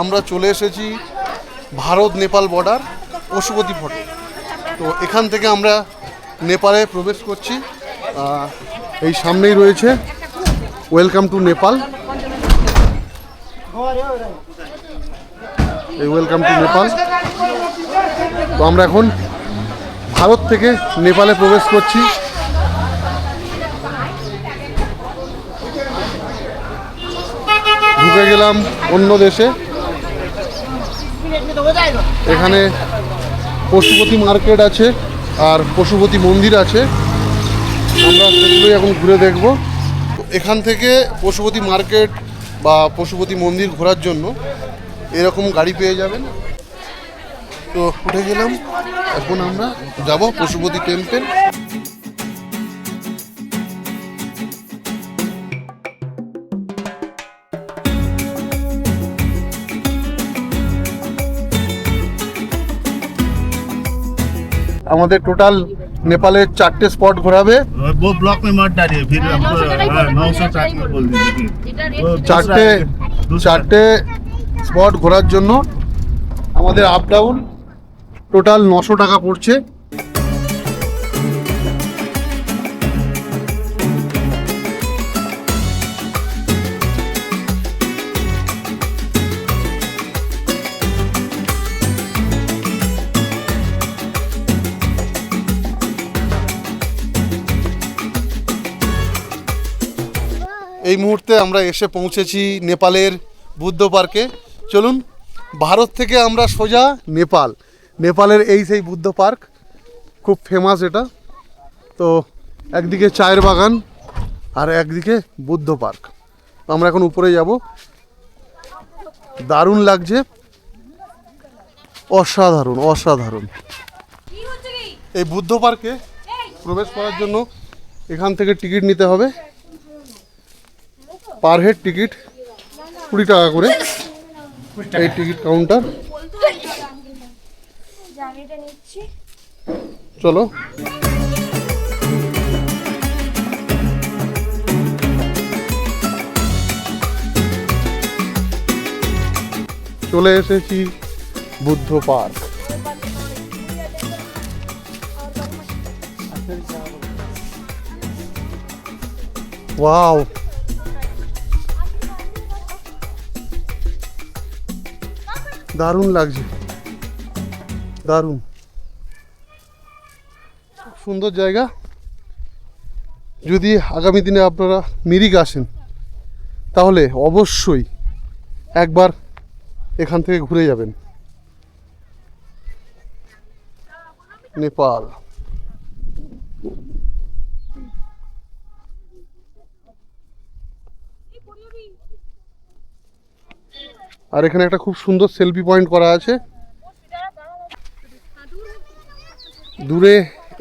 আমরা চলে এসেছি ভারত নেপাল বর্ডার পশুপতি ফটক। তো এখান থেকে আমরা নেপালে প্রবেশ করছি। এই সামনেই রয়েছে ওয়েলকাম টু নেপাল। এই ওয়েলকাম টু নেপাল। তো আমরা এখন ভারত থেকে নেপালে প্রবেশ করছি। ঢুকে গেলাম অন্য দেশে। এখানে পশুপতি মার্কেট আছে আর পশুপতি মন্দির আছে, আমরা সেগুলোই এখন ঘুরে দেখব। এখান থেকে পশুপতি মার্কেট বা পশুপতি মন্দির ঘোরার জন্য এরকম গাড়ি পেয়ে যাবেন। তো উঠে গেলাম, এখন আমরা যাব পশুপতি টেম্পল। আমাদের টোটাল नेपाले 4टे स्पॉट घोराबे। वो ब्लॉक में मत डालिए, फिर हमको 900 चार्ज में बोल चारटे दीजिए। स्पॉट घोरार জন্য আমাদের আপ ডাউন টোটাল 900 টাকা পড়ছে। এই মুহূর্তে আমরা এসে পৌঁছেছি নেপালের বুদ্ধ পার্কে। চলুন, ভারত থেকে আমরা সোজা নেপাল। নেপালের এই সেই বুদ্ধ পার্ক, খুব ফেমাস এটা। তো একদিকে চায়ের বাগান আর একদিকে বুদ্ধ পার্ক। আমরা এখন উপরে যাব। দারুণ লাগছে, অসাধারণ অসাধারণ। এই বুদ্ধ পার্কে প্রবেশ করার জন্য এখান থেকে টিকিট নিতে হবে। পার হেড টিকিট 20 টাকা করে এই টিকিট কাউন্টার। চলো, চলে এসেছি বুদ্ধ পার্ক। ওয়াও, দারুণ লাগছে, দারুণ সুন্দর জায়গা। যদি আগামী দিনে আপনারা মিরিক আসেন তাহলে অবশ্যই একবার এখান থেকে ঘুরে যাবেন। নেপাল আর এখানে একটা খুব সুন্দর সেলফি পয়েন্ট করা আছে। দূরে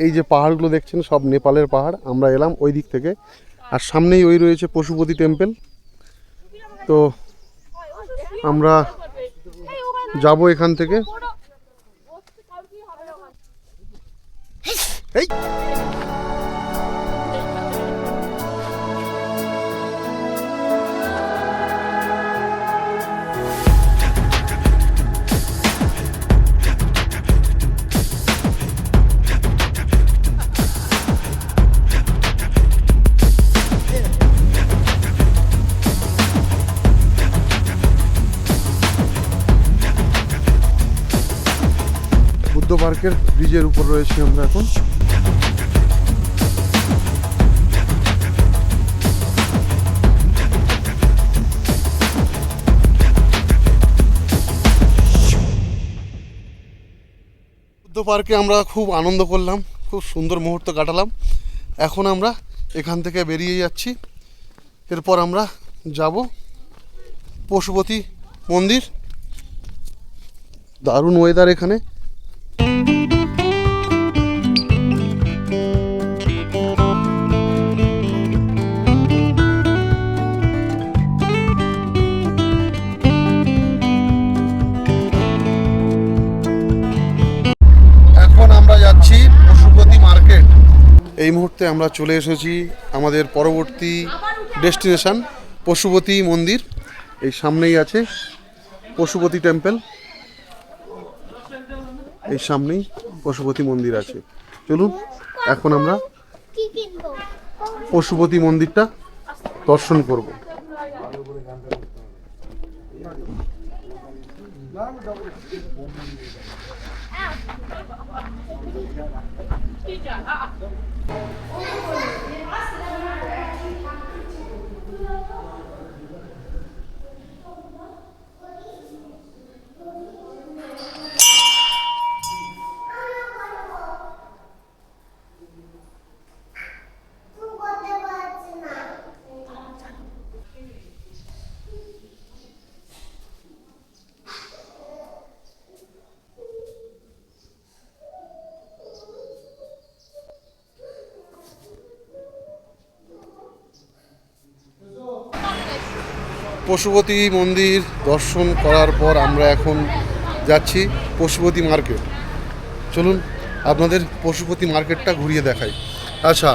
এই যে পাহাড়গুলো দেখছেন সব নেপালের পাহাড়। আমরা এলাম ওই দিক থেকে, আর সামনেই ওই রয়েছে পশুপতি টেম্পল। তো আমরা যাব এখান থেকে। বুদ্ধ পার্কের ব্রিজের উপর রয়েছি আমরা এখন। বুদ্ধ পার্কে আমরা খুব আনন্দ করলাম, খুব সুন্দর মুহূর্ত কাটালাম। এখন আমরা এখান থেকে বেরিয়ে যাচ্ছি। এরপর আমরা যাব পশুপতি মন্দির। দারুণ ওয়েদার এখানে। এই মুহূর্তে আমরা চলে এসেছি আমাদের পরবর্তী ডেস্টিনেশন পশুপতি মন্দির। এই সামনেই আছে। পশুপতি টেম্পল, এই সামনেই পশুপতি মন্দির আছে। চলুন এখন আমরা পশুপতি মন্দিরটা দর্শন করব। পশুপতি মন্দির দর্শন করার পর আমরা এখন যাচ্ছি পশুপতি মার্কেট। চলুন আপনাদের পশুপতি মার্কেটটা ঘুরিয়ে দেখাই। আচ্ছা,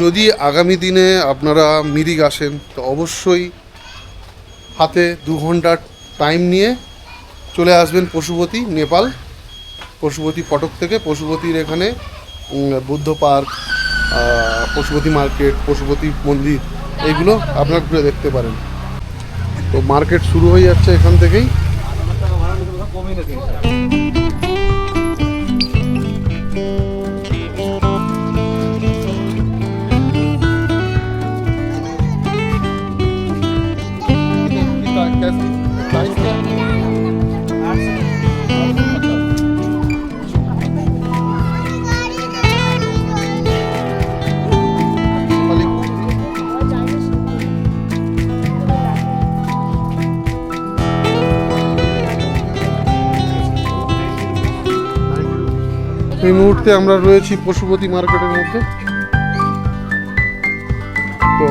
যদি আগামী দিনে আপনারা মিরিক আসেন তো অবশ্যই হাতে 2 ঘন্টার টাইম নিয়ে চলে আসবেন পশুপতি, নেপাল। পশুপতি ফটক থেকে পশুপতির এখানে বুদ্ধ পার্ক, পশুপতি মার্কেট, পশুপতি মন্দির, এইগুলো আপনারা ঘুরে দেখতে পারেন। তো মার্কেট শুরু হয়ে যাচ্ছে এখান থেকেই। এই মুহূর্তে আমরা রয়েছি পশুপতি মার্কেটের মধ্যে। তো